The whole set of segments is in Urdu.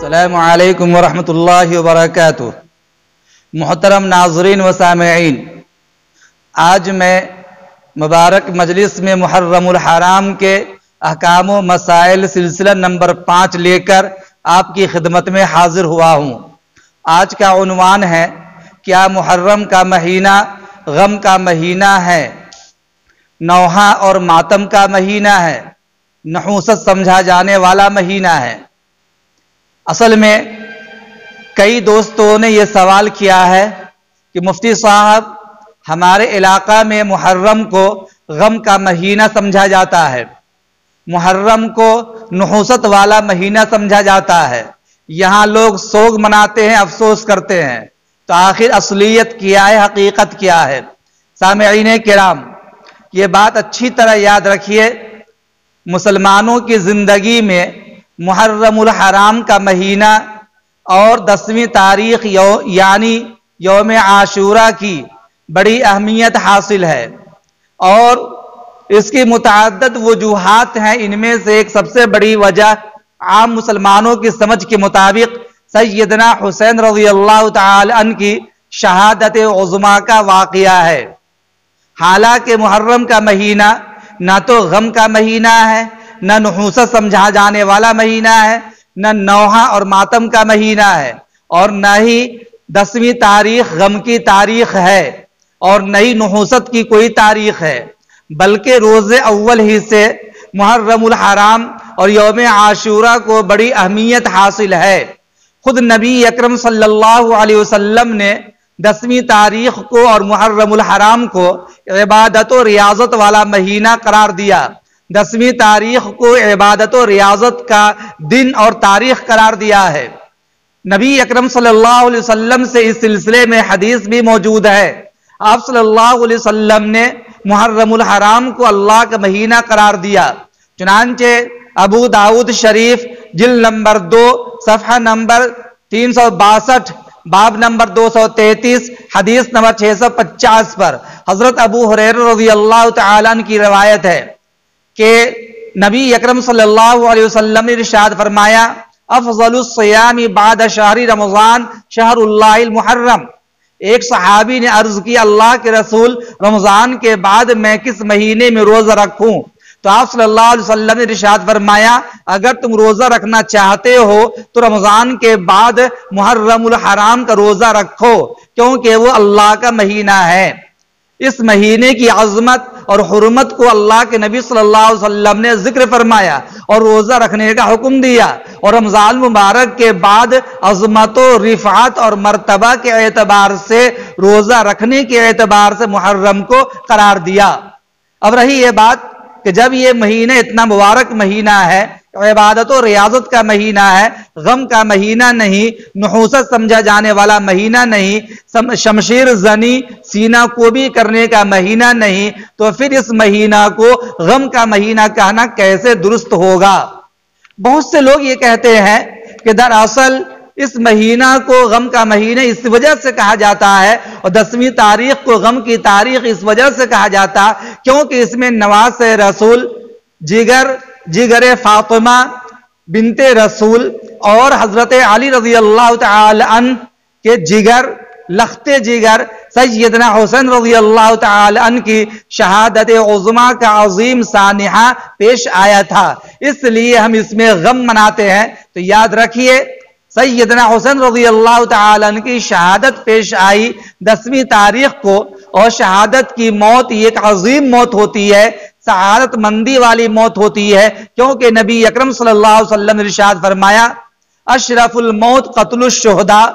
السلام علیکم ورحمۃ اللہ وبرکاتہ۔ محترم ناظرین و سامعین، آج میں مبارک مجلس میں محرم الحرام کے احکام و مسائل سلسلہ نمبر 5 لے کر آپ کی خدمت میں حاضر ہوا ہوں۔ آج کا عنوان ہے کیا محرم کا مہینہ غم کا مہینہ ہے، نوحہ اور ماتم کا مہینہ ہے، نحوست سمجھا جانے والا مہینہ ہے۔ اصل میں کئی دوستوں نے یہ سوال کیا ہے کہ مفتی صاحب ہمارے علاقہ میں محرم کو غم کا مہینہ سمجھا جاتا ہے، محرم کو نحوست والا مہینہ سمجھا جاتا ہے، یہاں لوگ سوگ مناتے ہیں، افسوس کرتے ہیں، تو آخر اصلیت کیا ہے، حقیقت کیا ہے؟ سامعین کرام، یہ بات اچھی طرح یاد رکھیے، مسلمانوں کی زندگی میں محرم الحرام کا مہینہ اور 10ویں تاریخ یعنی یوم عاشورہ کی بڑی اہمیت حاصل ہے، اور اس کی متعدد وجوہات ہیں۔ ان میں سے ایک سب سے بڑی وجہ عام مسلمانوں کی سمجھ کے مطابق سیدنا حسین رضی اللہ تعالی عنہ کی شہادت عظمیٰ کا واقعہ ہے۔ حالانکہ محرم کا مہینہ نہ تو غم کا مہینہ ہے، نہ نحوست سمجھا جانے والا مہینہ ہے، نہ نوحہ اور ماتم کا مہینہ ہے، اور نہ ہی 10ویں تاریخ غم کی تاریخ ہے، اور نہ ہی نحوست کی کوئی تاریخ ہے، بلکہ روز اول ہی سے محرم الحرام اور یوم عاشورہ کو بڑی اہمیت حاصل ہے۔ خود نبی اکرم صلی اللہ علیہ وسلم نے 10ویں تاریخ کو اور محرم الحرام کو عبادت و ریاضت والا مہینہ قرار دیا، 10ویں تاریخ کو عبادت و ریاضت کا دن اور تاریخ قرار دیا ہے۔ نبی اکرم صلی اللہ علیہ وسلم سے اس سلسلے میں حدیث بھی موجود ہے۔ آپ صلی اللہ علیہ وسلم نے محرم الحرام کو اللہ کا مہینہ قرار دیا، چنانچہ ابو داؤد شریف جلد نمبر 2 صفحہ نمبر 362 باب نمبر 233 حدیث نمبر 650 پر حضرت ابو ہریرہ رضی اللہ تعالیٰ عنہ کی روایت ہے کہ نبی اکرم صلی اللہ علیہ وسلم نے ارشاد فرمایا، افضل الصیام بعد شہر رمضان شہر اللہ المحرم۔ ایک صحابی نے عرض کی، اللہ کے رسول، رمضان کے بعد میں کس مہینے میں روزہ رکھوں؟ تو آپ صلی اللہ علیہ وسلم نے ارشاد فرمایا، اگر تم روزہ رکھنا چاہتے ہو تو رمضان کے بعد محرم الحرام کا روزہ رکھو، کیونکہ وہ اللہ کا مہینہ ہے۔ اس مہینے کی عظمت اور حرمت کو اللہ کے نبی صلی اللہ علیہ وسلم نے ذکر فرمایا اور روزہ رکھنے کا حکم دیا، اور رمضان مبارک کے بعد عظمت و رفعت اور مرتبہ کے اعتبار سے روزہ رکھنے کے اعتبار سے محرم کو قرار دیا۔ اب رہی یہ بات کہ جب یہ مہینہ اتنا مبارک مہینہ ہے، عبادت و ریاضت کا مہینہ ہے، غم کا مہینہ نہیں، نحوست سمجھا جانے والا مہینہ نہیں، شمشیر زنی سینہ کوبی کرنے کا مہینہ نہیں، تو پھر اس مہینہ کو غم کا مہینہ کہنا کیسے درست ہوگا؟ بہت سے لوگ یہ کہتے ہیں کہ دراصل اس مہینہ کو غم کا مہینہ اس وجہ سے کہا جاتا ہے، اور 10ویں تاریخ کو غم کی تاریخ اس وجہ سے کہا جاتا کیونکہ اس میں نواز رسول، جگر فاطمہ بنت رسول اور حضرت علی رضی اللہ تعالی عنہ کے جگر، لخت جگر سیدنا حسین رضی اللہ تعالی عنہ کی شہادت عظمیٰ کا عظیم سانحہ پیش آیا تھا، اس لیے ہم اس میں غم مناتے ہیں۔ تو یاد رکھیے، سیدنا حسین رضی اللہ تعالی عنہ کی شہادت پیش آئی 10ویں تاریخ کو، اور شہادت کی موت ایک عظیم موت ہوتی ہے، سعادت مندی والی موت ہوتی ہے، کیونکہ نبی اکرم صلی اللہ علیہ وسلم نے ارشاد فرمایا، اشرف الموت قتل الشہداء،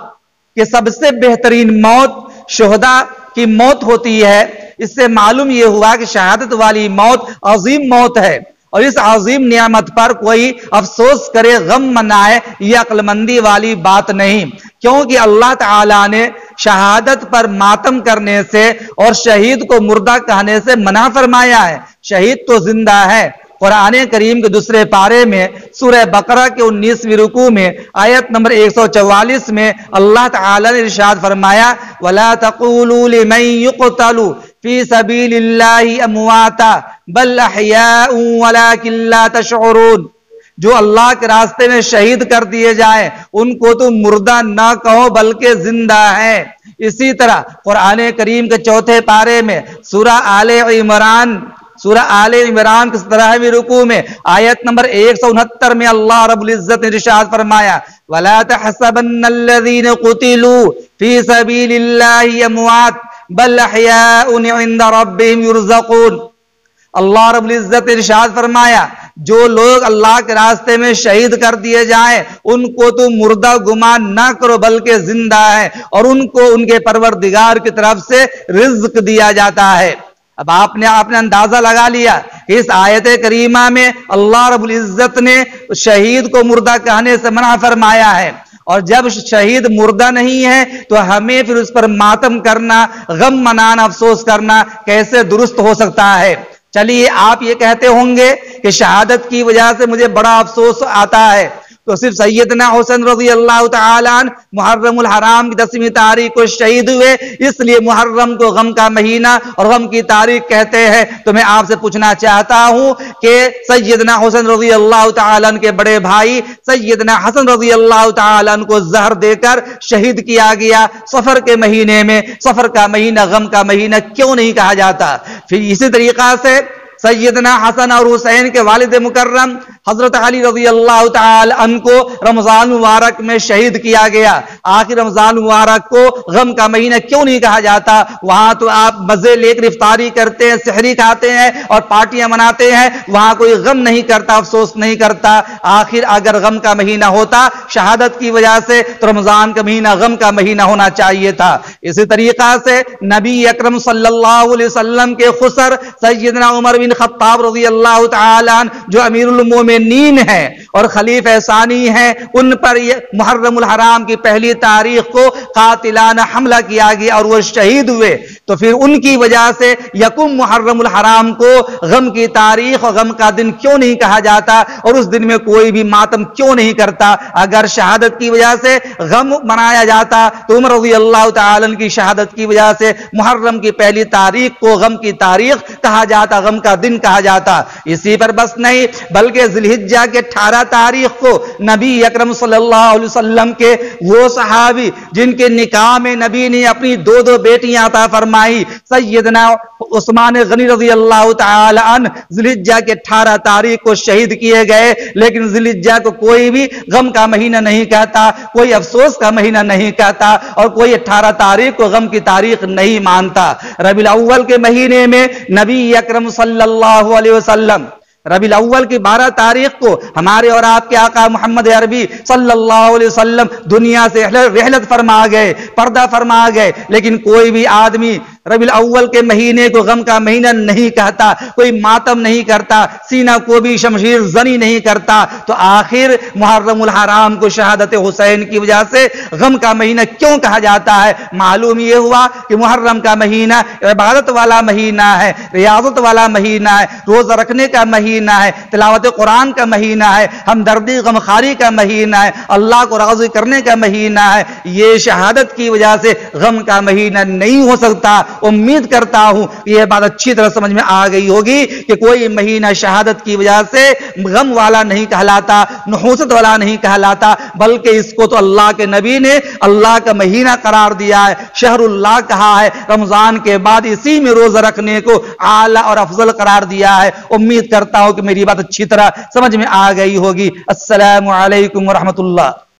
کہ سب سے بہترین موت شہداء کی موت ہوتی ہے۔ اس سے معلوم یہ ہوا کہ شہادت والی موت عظیم موت ہے، اور اس عظیم نعمت پر کوئی افسوس کرے، غم منائے، یہ عقل مندی والی بات نہیں، کیونکہ اللہ تعالیٰ نے شہادت پر ماتم کرنے سے اور شہید کو مردہ کہنے سے منع فرمایا ہے۔ شہید تو زندہ ہے۔ قرآن کریم کے دوسرے پارے میں سورہ بقرہ کے 19ویں رکوع میں آیت نمبر 144 میں اللہ تعالیٰ نے ارشاد فرمایا، وَلَا تَقُولُوا لِمَنْ يُقْتَلُ فِي سَبِيلِ اللَّهِ أَمْوَاتًا بَلْ أَحْيَاءٌ وَلَكِنْ لَا تَشْعُرُونَ۔ جو اللہ کے راستے میں شہید کر دیے جائیں ان کو تو مردہ نہ کہو بلکہ زندہ ہیں۔ اسی طرح قرآن کریم کے چوتھے پارے میں سورہ آل عمران کے 17ویں رکوع میں آیت نمبر 169 میں اللہ رب العزت نے ارشاد فرمایا وَلَا تَحْسَبَنَّ الَّذِينَ قُتِلُوا فِي سَبِيلِ اللَّهِ أَمْوَاتٌ بَلْ أَحْيَاءٌ عِندَ رَبِّهِمْ يُرْزَقُونَ۔ اللہ رب العزت نے ارشاد فرمایا جو لوگ اللہ کے راستے میں شہید کر دیے جائیں ان کو تو مردہ گمان نہ کرو بلکہ زندہ ہے، اور ان کو ان کے پروردگار کی طرف سے رزق دیا جاتا ہے۔ اب آپ نے اندازہ لگا لیا کہ اس آیت کریمہ میں اللہ رب العزت نے شہید کو مردہ کہنے سے منع فرمایا ہے، اور جب شہید مردہ نہیں ہے تو ہمیں پھر اس پر ماتم کرنا، غم منانا، افسوس کرنا کیسے درست ہو سکتا ہے؟ چلیے آپ یہ کہتے ہوں گے کہ شہادت کی وجہ سے مجھے بڑا افسوس آتا ہے، تو صرف سیدنا حسین رضی اللہ تعالیٰ عنہ محرم الحرام کی 10ویں تاریخ کو شہید ہوئے، اس لیے محرم کو غم کا مہینہ اور غم کی تاریخ کہتے ہیں۔ تو میں آپ سے پوچھنا چاہتا ہوں کہ سیدنا حسین رضی اللہ تعالیٰ عنہ کے بڑے بھائی سیدنا حسن رضی اللہ تعالیٰ عنہ کو زہر دے کر شہید کیا گیا صفر کے مہینے میں، صفر کا مہینہ غم کا مہینہ کیوں نہیں کہا جاتا؟ پھر اسی طریقہ سے سیدنا حسن اور حسین کے والد مکرم حضرت علی رضی اللہ تعالی عنہ کو رمضان مبارک میں شہید کیا گیا۔ آخر رمضان مبارک کو غم کا مہینہ کیوں نہیں کہا جاتا؟ وہاں تو آپ مزے لے کر افطاری کرتے ہیں، سحری کھاتے ہیں اور پارٹیاں مناتے ہیں، وہاں کوئی غم نہیں کرتا، افسوس نہیں کرتا۔ آخر اگر غم کا مہینہ ہوتا شہادت کی وجہ سے تو رمضان کا مہینہ غم کا مہینہ ہونا چاہیے تھا۔ اسی طریقہ سے نبی اکرم صلی اللہ علیہ وسلم کے خسر سیدنا عمر بن خطاب رضی اللہ تعالی عنہ جو امیر المومنین ہیں اور خلیفہ ثانی ہیں، ان پر محرم الحرام کی پہلی تاریخ کو قاتلانہ حملہ کیا گیا اور وہ شہید ہوئے، تو پھر ان کی وجہ سے یکم محرم الحرام کو غم کی تاریخ اور غم کا دن کیوں نہیں کہا جاتا اور اس دن میں کوئی بھی ماتم کیوں نہیں کرتا؟ اگر شہادت کی وجہ سے غم منایا جاتا تو عمر رضی اللہ تعالی عنہ کی شہادت کی وجہ سے محرم کی پہلی تاریخ کو غم کی تاریخ کہا جاتا، غم کا دن کہا جاتا۔ اسی پر بس نہیں بلکہ ذی الحجہ کے 18 تاریخ کو نبی اکرم صلی اللہ علیہ وسلم کے وہ صحابی جن کے نکاح میں نبی نے اپنی 2 بیٹیاں عطا فرمائی، سیدنا عثمان غنی رضی اللہ تعالی عنہ ذی الحجہ کے 18 تاریخ کو شہید کیے گئے، لیکن ذی الحجہ کو کوئی بھی غم کا مہینہ نہیں کہتا، کوئی افسوس کا مہینہ نہیں کہتا، اور کوئی 18 تاریخ کو غم کی تاریخ نہیں مانتا۔ ربیع الاول کے مہینے میں نبی اکرم صلی اللہ علیہ وسلم ربیع الاول کی 12 تاریخ کو ہمارے اور آپ کے آقا محمد عربی صلی اللہ علیہ وسلم دنیا سے رحلت فرما گئے، پردہ فرما گئے، لیکن کوئی بھی آدمی ربیع الاول کے مہینے کو غم کا مہینہ نہیں کہتا، کوئی ماتم نہیں کرتا، سینہ کو بھی شمشیر زنی نہیں کرتا، تو آخر محرم الحرام کو شہادت حسین کی وجہ سے غم کا مہینہ کیوں کہا جاتا ہے؟ معلوم یہ ہوا کہ محرم کا مہینہ عبادت والا مہینہ ہے، ریاضت والا مہینہ ہے، روزہ رکھنے کا مہینہ ہے، تلاوت قرآن کا مہینہ ہے، ہمدردی غمخاری کا مہینہ ہے، اللہ کو راضی کرنے کا مہینہ ہے۔ یہ شہادت کی وجہ سے غم کا مہینہ نہیں ہو سکتا۔ امید کرتا ہوں یہ بات اچھی طرح سمجھ میں آ گئی ہوگی کہ کوئی مہینہ شہادت کی وجہ سے غم والا نہیں کہلاتا، نحوست والا نہیں کہلاتا، بلکہ اس کو تو اللہ کے نبی نے اللہ کا مہینہ قرار دیا ہے، شہر اللہ کہا ہے، رمضان کے بعد اسی میں روزہ رکھنے کو اعلیٰ اور افضل قرار دیا ہے۔ امید کرتا ہوں کہ میری بات اچھی طرح سمجھ میں آ گئی ہوگی۔ السلام علیکم ورحمۃ اللہ۔